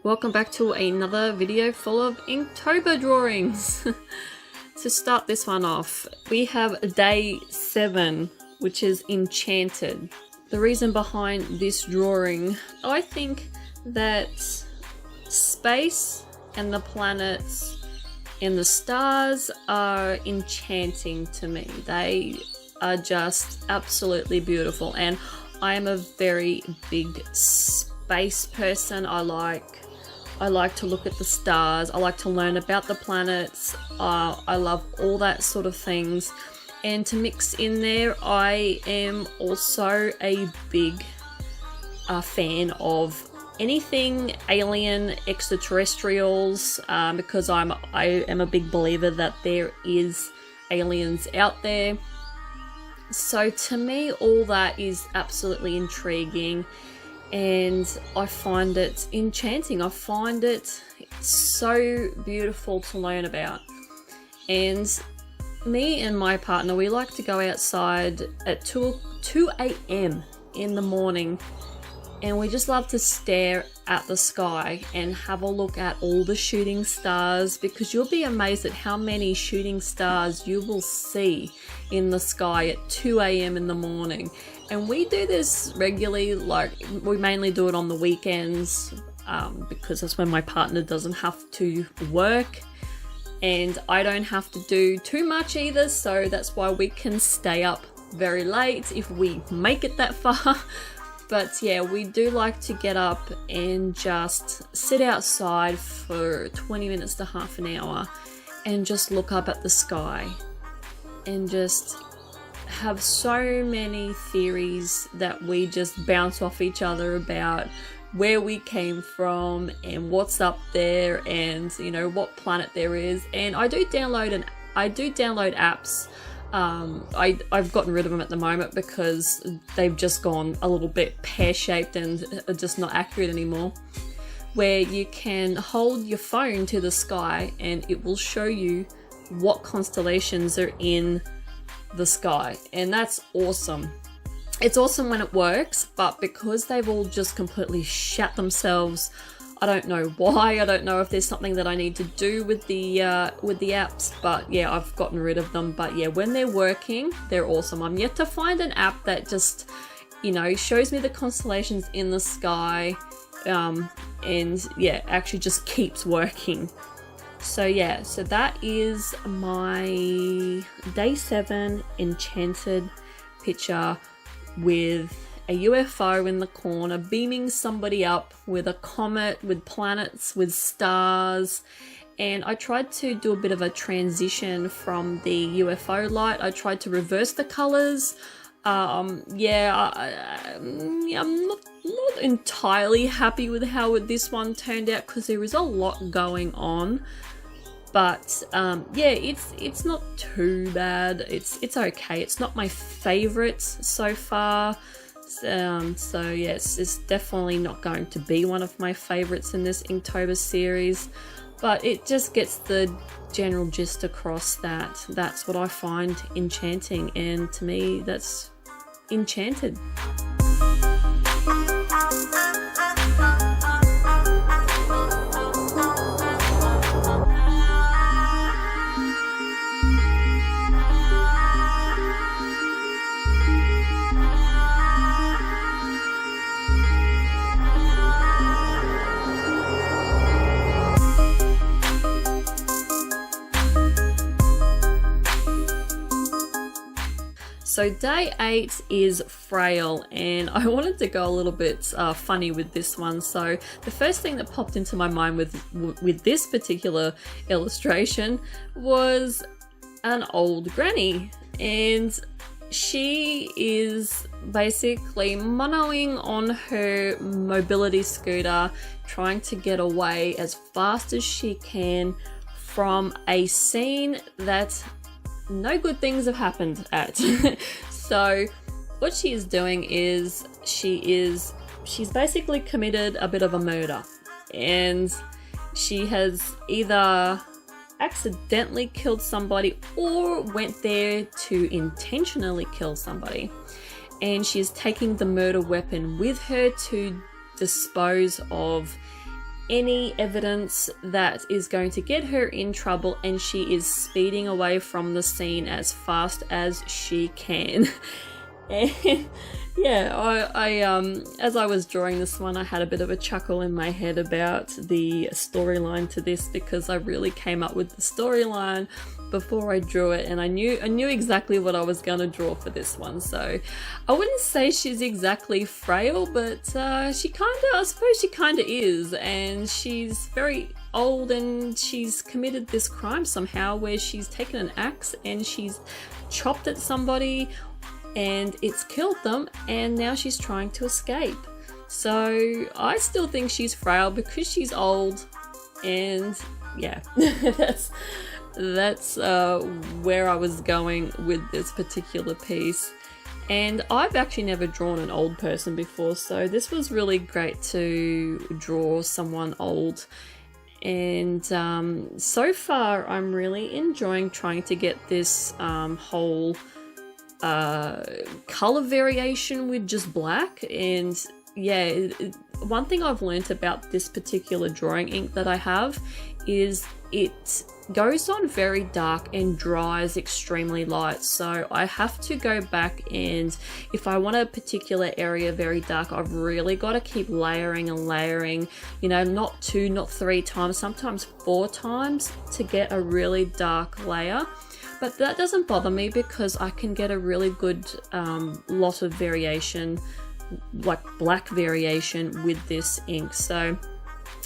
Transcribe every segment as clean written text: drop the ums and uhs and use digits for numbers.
welcome back to another video full of Inktober drawings. To start this one off, we have day 7, which is Enchanted. The reason behind this drawing, I think that space and the planets and the stars are enchanting to me. They are just absolutely beautiful, and I am a very big space person. I like to look at the stars. I like to learn about the planets. I love all that sort of things. And to mix in there, I am also a big fan of anything alien, extraterrestrials, because I am a big believer that there is aliens out there. So to me, all that is absolutely intriguing, and I find it enchanting. I find it so beautiful to learn about. And me and my partner, we like to go outside at 2 a.m. in the morning, and we just love to stare at the sky and have a look at all the shooting stars, because you'll be amazed at how many shooting stars you will see in the sky at 2 a.m. in the morning. And we do this regularly. Like, we mainly do it on the weekends, because that's when my partner doesn't have to work and I don't have to do too much either, so that's why we can stay up very late if we make it that far. But yeah, we do like to get up and just sit outside for 20 minutes to half an hour and just look up at the sky and just have so many theories that we just bounce off each other about where we came from and what's up there, and you know, what planet there is. And I do download apps. I've gotten rid of them at the moment because they've just gone a little bit pear-shaped and are just not accurate anymore, where you can hold your phone to the sky and it will show you what constellations are in the sky, and that's awesome. It's awesome when it works, but because they've all just completely shat themselves, I don't know why. I don't know if there's something that I need to do with the apps, but yeah, I've gotten rid of them. But yeah, when they're working, they're awesome. I'm yet to find an app that just, you know, shows me the constellations in the sky, and yeah, actually just keeps working. So yeah, so that is my day 7 Enchanted picture with a UFO in the corner beaming somebody up, with a comet, with planets, with stars. And I tried to do a bit of a transition from the UFO light. I tried to reverse the colors. I'm not entirely happy with how this one turned out, because there is a lot going on. But yeah, it's not too bad. It's okay. It's not my favorite so far. So yes, it's definitely not going to be one of my favorites in this Inktober series, but it just gets the general gist across that that's what I find enchanting, and to me that's Enchanted. So day 8 is Frail, and I wanted to go a little bit funny with this one. So the first thing that popped into my mind with this particular illustration was an old granny, and she is basically monoing on her mobility scooter, trying to get away as fast as she can from a scene that no good things have happened at. So what she is doing is she's basically committed a bit of a murder, and she has either accidentally killed somebody or went there to intentionally kill somebody, and she's taking the murder weapon with her to dispose of any evidence that is going to get her in trouble, and she is speeding away from the scene as fast as she can. And yeah, I as I was drawing this one, I had a bit of a chuckle in my head about the storyline to this, because I really came up with the storyline before I drew it, and I knew exactly what I was going to draw for this one. So I wouldn't say she's exactly frail, but I suppose she kind of is, and she's very old, and she's committed this crime somehow where she's taken an axe and she's chopped at somebody and it's killed them, and now she's trying to escape. So I still think she's frail because she's old, and yeah, that's where I was going with this particular piece. And I've actually never drawn an old person before, so this was really great to draw someone old. And so far I'm really enjoying trying to get this whole color variation with just black. And yeah, one thing I've learnt about this particular drawing ink that I have is it goes on very dark and dries extremely light, so I have to go back, and if I want a particular area very dark, I've really got to keep layering and layering, you know, not 2, not 3 times, sometimes 4 times to get a really dark layer. But that doesn't bother me because I can get a really good lot of variation, like black variation, with this ink. So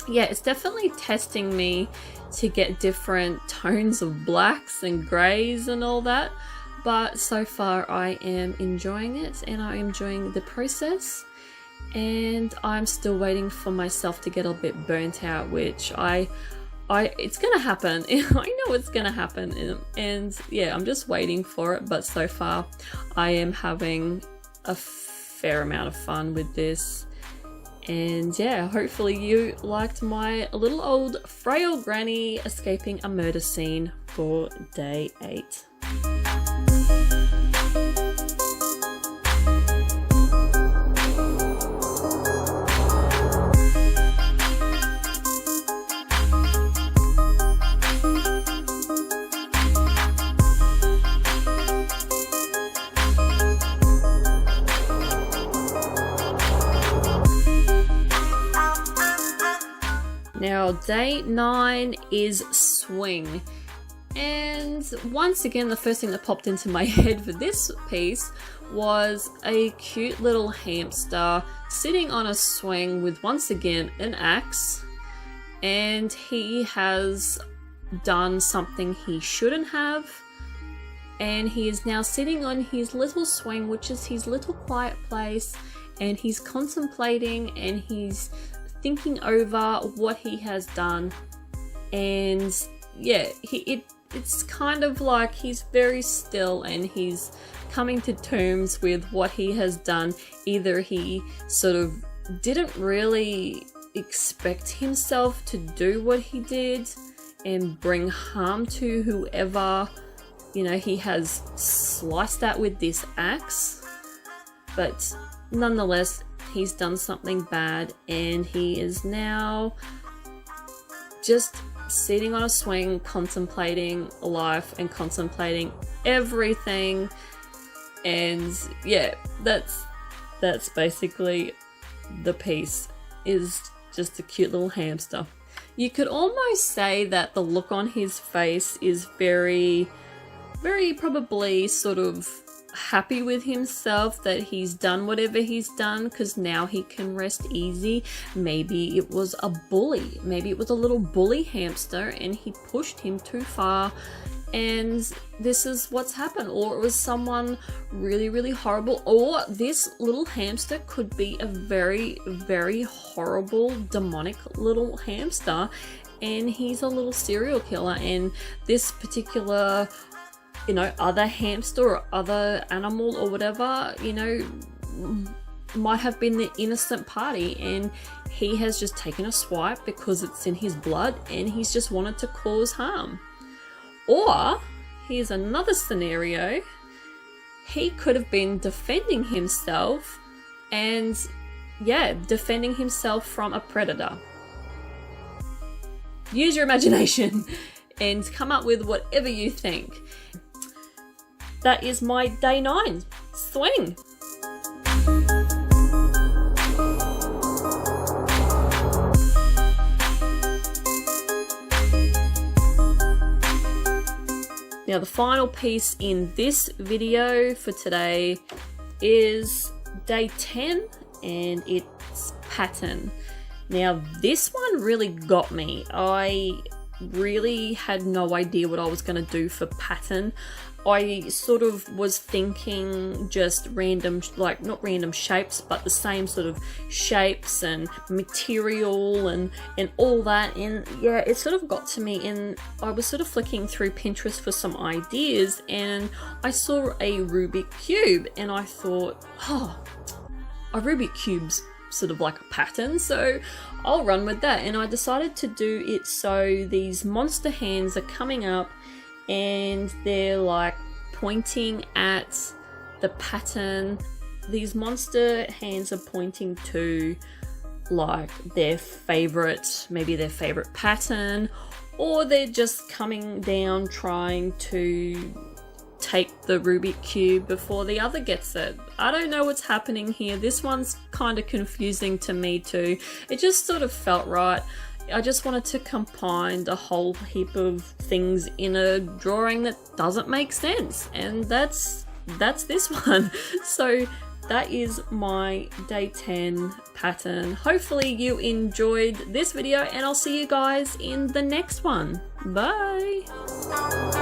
yeah, it's definitely testing me to get different tones of blacks and greys and all that. But so far I am enjoying it, and I'm enjoying the process. And I'm still waiting for myself to get a bit burnt out, which it's gonna happen. I know it's gonna happen, and yeah, I'm just waiting for it. But so far I am having a fair amount of fun with this. And yeah, hopefully you liked my little old frail granny escaping a murder scene for day 8. Now, day 9 is swing. And once again, the first thing that popped into my head for this piece was a cute little hamster sitting on a swing with, once again, an axe. And he has done something he shouldn't have. And he is now sitting on his little swing, which is his little quiet place. And he's contemplating, and he's thinking over what he has done. And yeah, it's kind of like he's very still, and he's coming to terms with what he has done. Either he sort of didn't really expect himself to do what he did and bring harm to whoever, you know, he has sliced at with this axe, but nonetheless he's done something bad, and he is now just sitting on a swing, contemplating life and contemplating everything. And yeah, that's basically the piece, is just a cute little hamster. You could almost say that the look on his face is very, very probably sort of happy with himself that he's done whatever he's done, because now he can rest easy. Maybe it was a bully, maybe it was a little bully hamster and he pushed him too far, and this is what's happened. Or it was someone really, really horrible, or this little hamster could be a very, very horrible demonic little hamster, and he's a little serial killer, and this particular, you know, other hamster or other animal or whatever, you know, might have been the innocent party, and he has just taken a swipe because it's in his blood, and he's just wanted to cause harm. Or here's another scenario: he could have been defending himself, and yeah, defending himself from a predator. use your imagination and come up with whatever you think. That is my day 9 swing. Now the final piece in this video for today is day 10, and it's pattern. Now this one really got me. I really had no idea what I was going to do for pattern. I sort of was thinking just random, like not random shapes, but the same sort of shapes and material and all that. And yeah, it sort of got to me, and I was sort of flicking through Pinterest for some ideas, and I saw a Rubik Cube, and I thought, oh, a Rubik Cube's sort of like a pattern, so I'll run with that. And I decided to do it so these monster hands are coming up, and they're like pointing at the pattern. These monster hands are pointing to like their favorite, maybe their favorite pattern, or they're just coming down trying to take the Rubik Cube before the other gets it. I don't know what's happening here. This one's kind of confusing to me too. It just sort of felt right. I just wanted to combine a whole heap of things in a drawing that doesn't make sense, and that's this one. So that is my day 10 pattern. Hopefully you enjoyed this video, and I'll see you guys in the next one. Bye!